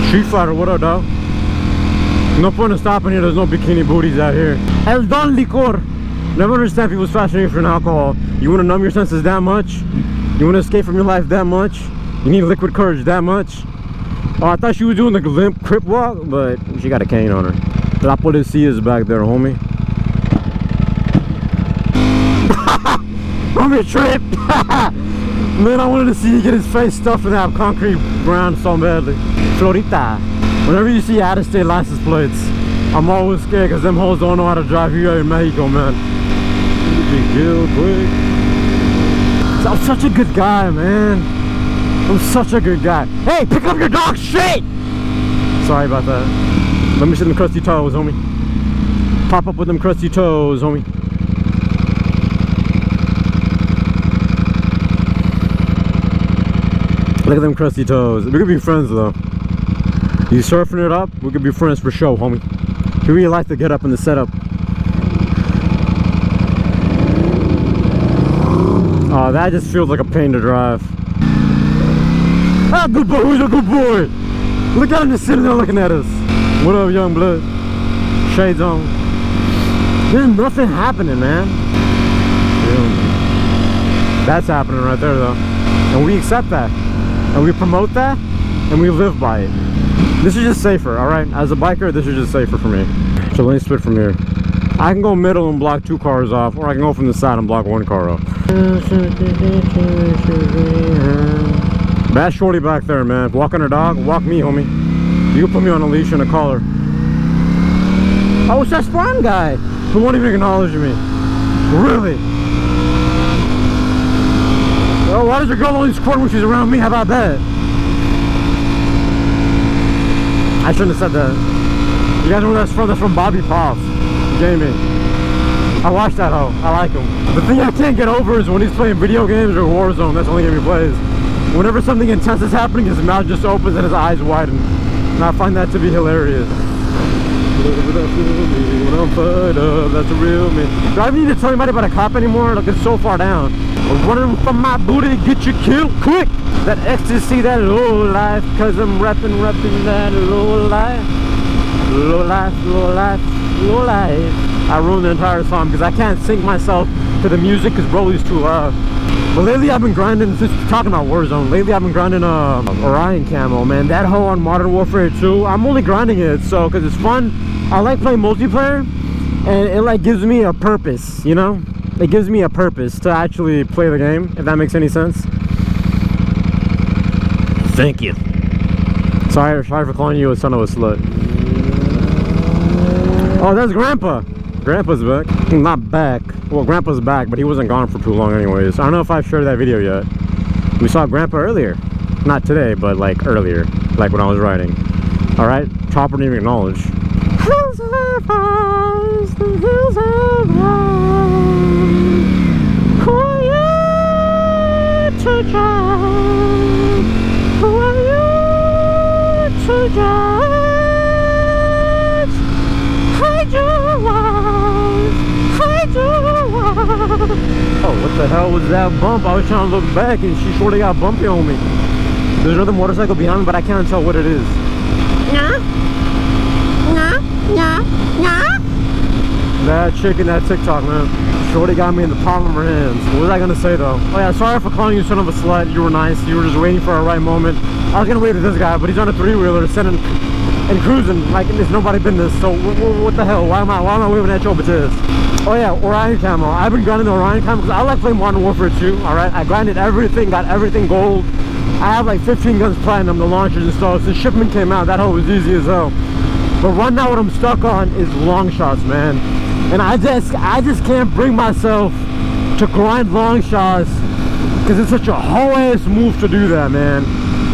Street Fighter, what up, dog? No point in stopping here, there's no bikini booties out here. El Don Licor. Never understand people's fascination with alcohol. You want to numb your senses that much? You want to escape from your life that much? You need liquid courage that much? Oh, I thought she was doing the limp crip walk, but she got a cane on her. La Policia is back there, homie. I'm a trip. Man, I wanted to see you get his face stuffed in that concrete ground so badly. Florita. Whenever you see out-of-state license plates, I'm always scared because them hoes don't know how to drive here in Mexico, man. I'm such a good guy, man. I'm such a good guy. Hey, pick up your dog shit! Sorry about that. Let me see them crusty toes, homie. Pop up with them crusty toes, homie. Look at them crusty toes. We could be friends though. You surfing it up? We could be friends for sure, homie. You really like to get up in the setup. Oh, that just feels like a pain to drive. Ah, good boy. Who's a good boy? Look at him just sitting there looking at us. What up, young blood? Shades on. There's nothing happening, man. That's happening right there, though. And we accept that. And we promote that. And we live by it. This is just safer, alright? As a biker, this is just safer for me. So let me split from here. I can go middle and block 2 cars off, or I can go from the side and block 1 car off. Bad shorty back there, man. Walking her dog, walk me, homie. You can put me on a leash and a collar. Oh, it's that Spawn guy who won't even acknowledge me. Really? Oh, why does your girl only squirt when she's around me? How about that? I shouldn't have said that. You guys know where that's from? That's from Bobby Poff Gaming. I watched that hoe. I like him. The thing I can't get over is when he's playing video games or Warzone. That's the only game he plays. Whenever something intense is happening, his mouth just opens and his eyes widen. And I find that to be hilarious. When I'm fired up, that's the real me. Do I even need to tell anybody about a cop anymore? Like, it's so far down. I'm running from my booty, get you killed quick. That ecstasy, that low life, cause I'm rapping that low life. Low life, low life, low life. I ruined the entire song because I can't sync myself to the music because Broly's too loud. But lately I've been grinding, since we're talking about Warzone, lately I've been grinding Orion camo, man. That hoe on Modern Warfare 2, I'm only grinding it so because it's fun. I like playing multiplayer and it like gives me a purpose, you know? It gives me a purpose to actually play the game, if that makes any sense. Thank you. Sorry for calling you a son of a slut. Oh, that's Grandpa. Grandpa's back. Not back. Well, Grandpa's back, but he wasn't gone for too long anyways. I don't know if I've shared that video yet. We saw Grandpa earlier. Not today, but like earlier. Like when I was riding. Alright? Chopper didn't even acknowledge. Hills of eyes, the hills of eyes. Who are you to judge? Who are you to judge? Hide your eyes, hide your eyes. Oh, what the hell was that bump? I was trying to look back and she sort of got bumpy on me. There's another motorcycle behind me, but I can't tell what it is. Yeah. That chick in that TikTok, man. Shorty got me in the palm of her hands. What was I gonna say though? Oh yeah, sorry for calling you son of a slut. You were nice. You were just waiting for a right moment. I was gonna wait with this guy, but he's on a 3-wheeler sitting and cruising like there's nobody business. So what the hell? Why am I waving at your bitches? Oh yeah, Orion camo. I've been grinding the Orion camo because I like playing Modern Warfare 2. Alright, I grinded everything, got everything gold. I have like 15 guns platinum, the launchers and stuff. Since shipment came out, that hoe was easy as hell. But right now what I'm stuck on is long shots, man. And I just can't bring myself to grind long shots because it's such a hoe-ass move to do that, man.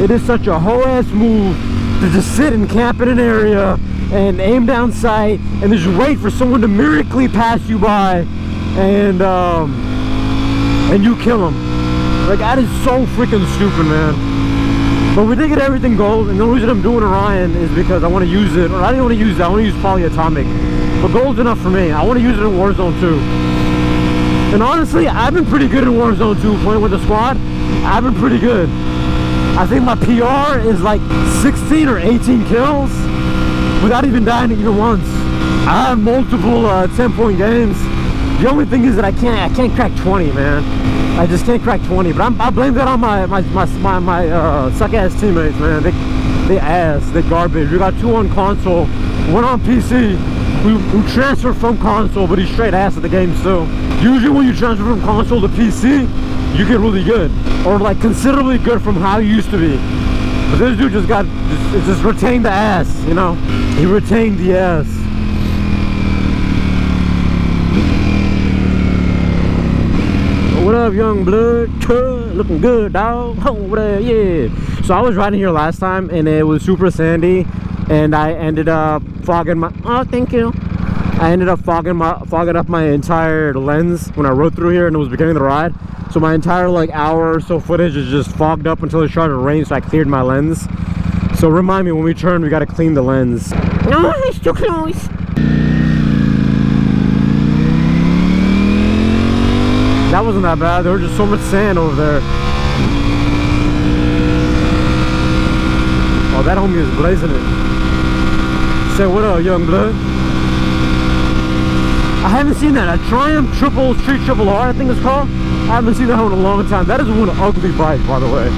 It is such a hoe-ass move to just sit and camp in an area and aim down sight and just wait for someone to miraculously pass you by and you kill them. Like, that is so freaking stupid, man. But we did get everything gold, and the only reason I'm doing Orion is because I want to use it, or I didn't want to use it, I want to use polyatomic. But gold's enough for me. I want to use it in Warzone 2. And honestly, I've been pretty good in Warzone 2 playing with the squad. I've been pretty good. I think my PR is like 16 or 18 kills without even dying even once. I have multiple 10-point games. The only thing is that I can't crack 20, man. I just can't crack 20. But I blame that on my suck ass teammates, man. They ass, they garbage. We got 2 on console, 1 on PC. Who transferred from console, but he's straight ass at the game still. Usually when you transfer from console to PC, you get really good, or like considerably good from how you used to be. But this dude just retained the ass, you know? He retained the ass. What up, young blood? Looking good, dog. Oh, what up? Yeah. So I was riding here last time, and it was super sandy, and I ended up fogging my. Oh, thank you. I ended up fogging up my entire lens when I rode through here, and it was beginning of the ride. So my entire like hour or so footage is just fogged up until it started to rain. So I cleared my lens. So remind me when we turn, we gotta clean the lens. No, it's too close. That wasn't that bad. There was just so much sand over there. Oh, that homie is blazing it. Say what up, young blood? I haven't seen that. A Triumph Street Triple R, I think it's called. I haven't seen that one in a long time. That is one ugly bike, by the way.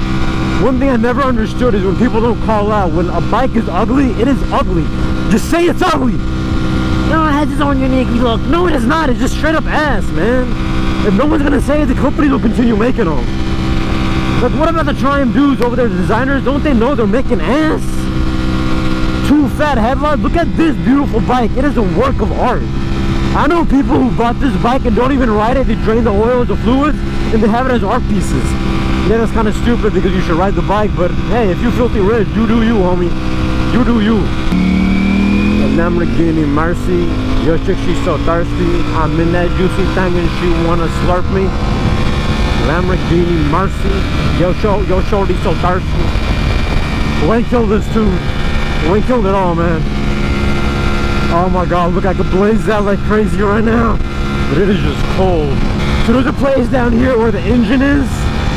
One thing I never understood is when people don't call out when a bike is ugly, it is ugly. Just say it's ugly. No, it has its own unique look. No, it is not. It's just straight up ass, man. If no one's gonna say it, the company will continue making them. Like, what about the Triumph dudes over there, the designers? Don't they know they're making ass? 2 fat headlights. Look at this beautiful bike. It is a work of art. I know people who bought this bike and don't even ride it. They drain the oils, the fluids, and they have it as art pieces. Yeah, that's kind of stupid because you should ride the bike, but hey, if you filthy rich, you do you, homie. You do you. A Lamborghini Mercy. Yo, chick, she's so thirsty. I'm in that juicy thing and she wanna slurp me. Lamborghini Mercy. Yo, shorty so thirsty. Wayne killed this too. Wayne killed it all, man. Oh my god, look, I could blaze that like crazy right now. But it is just cold. So there's a place down here where the engine is,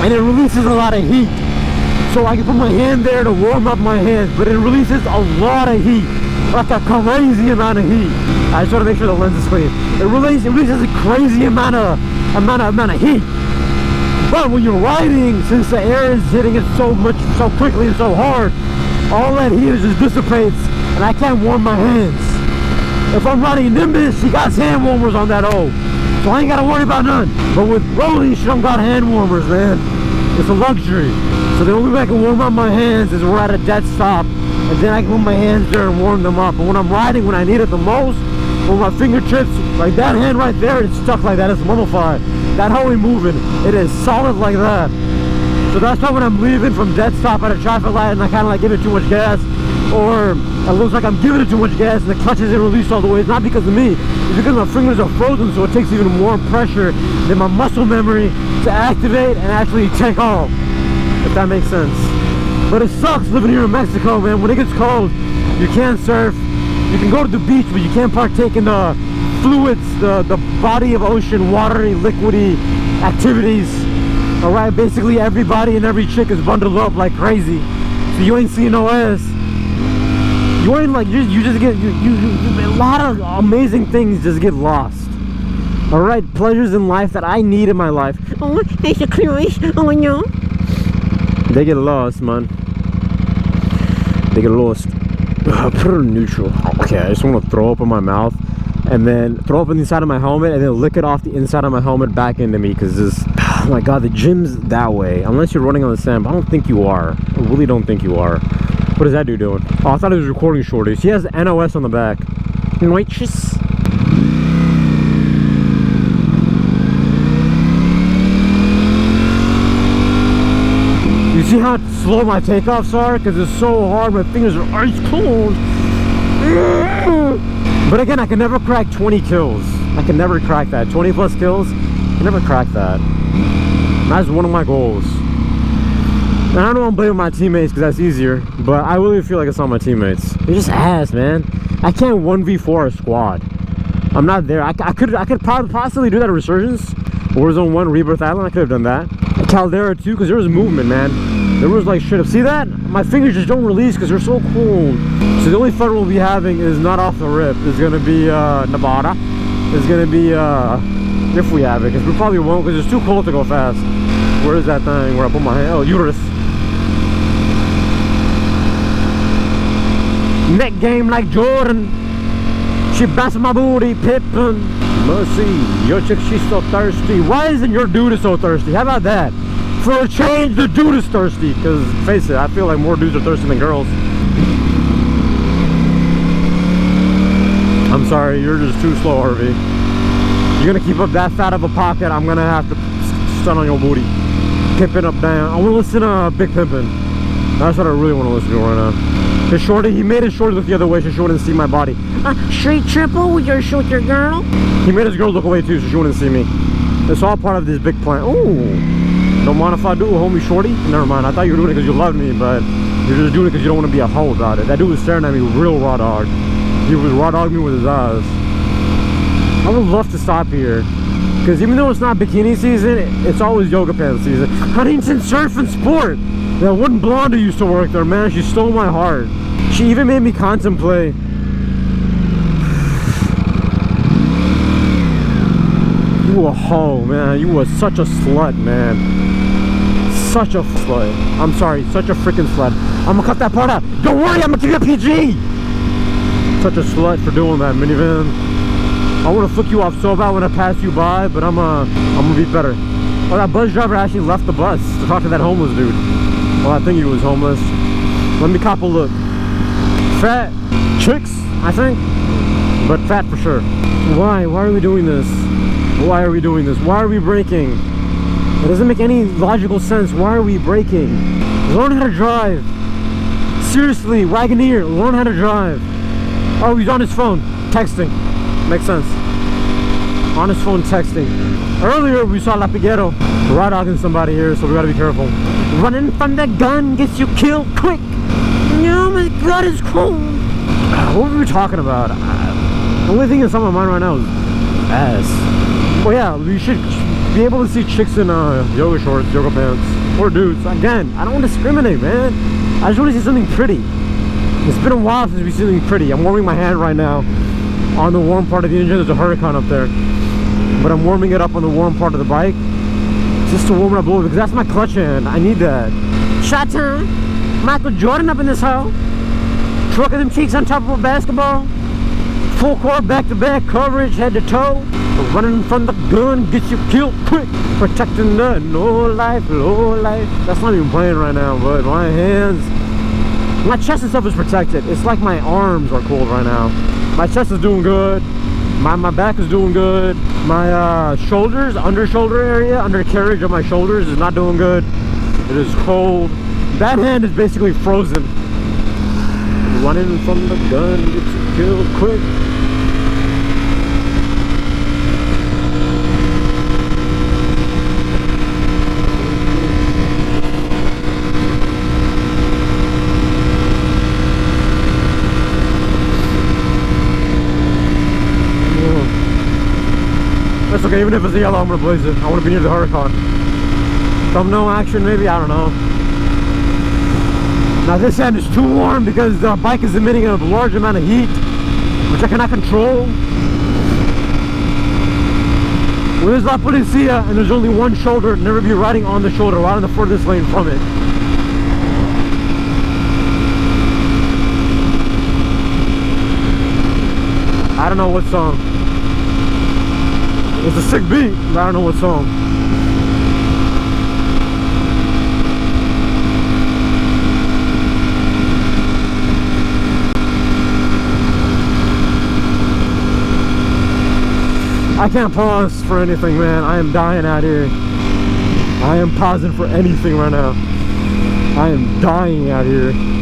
and it releases a lot of heat. So I can put my hand there to warm up my hands, but it releases a lot of heat. Like a crazy amount of heat. I just want to make sure the lens is clean. It releases a crazy amount of heat. But when you're riding, since the air is hitting it so quickly and so hard, all that heat just dissipates, and I can't warm my hands. If I'm riding Nimbus, she got hand warmers on that O, so I ain't gotta worry about none. But with Rolling, she don't got hand warmers, man. It's a luxury. So the only way I can warm up my hands is we're at a dead stop, and then I can put my hands there and warm them up. But when I'm riding, when I need it the most, when my fingertips, like that hand right there, it's stuck like that, it's mummified. That hoe ain't moving, it is solid like that. So that's why when I'm leaving from dead stop at a traffic light and I kind of like give it too much gas, or it looks like I'm giving it too much gas and the clutch isn't released all the way, it's not because of me, it's because my fingers are frozen, so it takes even more pressure than my muscle memory to activate and actually take off, if that makes sense. But it sucks living here in Mexico, man. When it gets cold, you can't surf, you can go to the beach, but you can't partake in the fluids, the body of ocean, watery, liquidy activities. Alright, basically everybody and every chick is bundled up like crazy, so you ain't seeing no ass. You ain't like, you just get, a lot of amazing things just get lost. Alright, pleasures in life that I need in my life. Oh, it's a cruise. Oh no. They get lost, man. They get lost. Put it in neutral. Okay, I just want to throw up in my mouth and then throw up in the inside of my helmet and then lick it off the inside of my helmet back into me, because this, oh my god, the gym's that way. Unless you're running on the sand, but I don't think you are. I really don't think you are. What is that dude doing? Oh, I thought he was recording shorties. He has NOS on the back. Noiches. You see how slow my takeoffs are? Because it's so hard, my fingers are ice cold. But again, I can never crack 20 kills. I can never crack that. 20 plus kills, I can never crack that. That's one of my goals. And I don't know, I'm blaming my teammates because that's easier, but I really feel like it's on my teammates. They're just ass, man. I can't 1v4 a squad. I'm not there. I could possibly do that at Resurgence, Warzone 1, Rebirth Island. I could have done that. Caldera too, because there was movement, man. There was like shit. See that? My fingers just don't release because they're so cold. So the only fun we'll be having is not off the rip. It's gonna be Nevada. It's gonna be if we have it, because we probably won't because it's too cold to go fast. Where is that thing where I put my hand? Oh, uterus. Neck game like Jordan. She bouncing my booty, Pippin. Mercy, your chick, she's so thirsty. Why isn't your dude so thirsty? How about that? For a change, the dude is thirsty. Because, face it, I feel like more dudes are thirsty than girls. I'm sorry, you're just too slow, Harvey. You're gonna keep up that fat of a pocket, I'm gonna have to stun on your booty. Pimpin' up down. I wanna listen to Big Pimpin'. That's what I really wanna listen to right now. Cause Shorty, he made his Shorty look the other way so she wouldn't see my body. Straight triple with your girl? He made his girl look away too so she wouldn't see me. It's all part of this big plan. Ooh. Don't mind if I do, homie Shorty? Never mind, I thought you were doing it because you loved me, but you're just doing it because you don't want to be a hoe about it. That dude was staring at me real raw dog. He was raw dogging me with his eyes. I would love to stop here. Because even though it's not bikini season, it's always yoga pants season. Huntington Surf and Sport. That one blonde who used to work there, man, she stole my heart. She even made me contemplate. You a hoe, man. You was such a slut, man. Such a slut. I'm sorry, such a freaking slut. I'm gonna cut that part out. Don't worry, I'm gonna keep it PG. Such a slut for doing that, minivan. I want to flick you off so bad when I pass you by, but I'm gonna be better. Oh, that bus driver actually left the bus to talk to that homeless dude. Well, I think he was homeless. Let me cop a look. Fat chicks, I think, but fat for sure. Why? Why are we doing this? Why are we doing this? Why are we braking? It doesn't make any logical sense. Why are we braking? Learn how to drive. Seriously, Wagoneer, learn how to drive. Oh, he's on his phone, texting. Makes sense. On his phone texting. Earlier we saw Lapiguero raw dogging somebody here, so we gotta be careful. Running from the gun gets you killed quick. Oh my god, it's cool. What were we talking about? The only thing that's on my mind right now is ass. Well, yeah, we should be able to see chicks in yoga shorts, yoga pants, or dudes. Again, I don't want to discriminate, man. I just want to see something pretty. It's been a while since we've seen something pretty. I'm warming my hand right now on the warm part of the engine. There's a Huracan up there, but I'm warming it up on the warm part of the bike just to warm it up a little bit, because that's my clutch hand. I need that. Shot time. Michael Jordan up in this hole. Trucking them cheeks on top of a basketball. Full court, back-to-back coverage, head to toe. Running from the gun gets you killed quick. Protecting the no life, low life. That's not even playing right now, but my hands, my chest and stuff is protected. It's like my arms are cold right now. My chest is doing good. My back is doing good. My shoulders, under shoulder area, undercarriage of my shoulders is not doing good. It is cold. That hand is basically frozen. Running from the gun gets you killed quick. That's okay, even if it's yellow, I'm gonna blaze it. I wanna be near the Huracan. Thumbnail action, maybe? I don't know. Now this end is too warm because the bike is emitting a large amount of heat, which I cannot control. When there's La Policia and there's only one shoulder, never be riding on the shoulder, right on the furthest lane from it. I don't know what song. It's a sick beat, but I don't know what song. I can't pause for anything, man. I am dying out here. I am pausing for anything right now. I am dying out here.